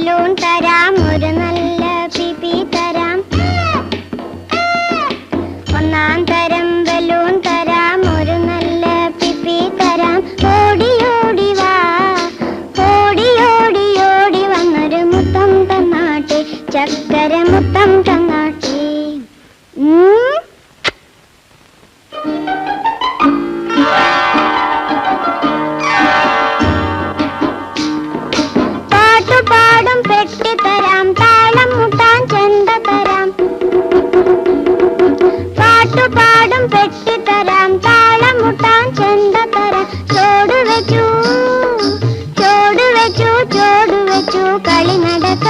Balloon തരാം, ഒരു നല്ല പിപി തരാം. ഒന്നാം തരം ബലൂൺ തരാം, ഒരു നല്ല പിപി തരാം. ഓടി ഓടി വാ, ഓടി ഓടി ഓടി വന്നൊരു മുത്തം തന്നാട്ടെ, ചക്കര മുത്തം തന്നാട്ടെ. പാട്ടുപാടും പെട്ടി തരാം, താളം മുട്ടാൻ ചെണ്ട തരാം. പാട്ടുപാടും പെട്ടി തരാം, താളം മുട്ടാൻ ചെണ്ട തരാം. ചോട് വെച്ചു ചോട് വെച്ചു ചോട് വെച്ചു കളി നടക്ക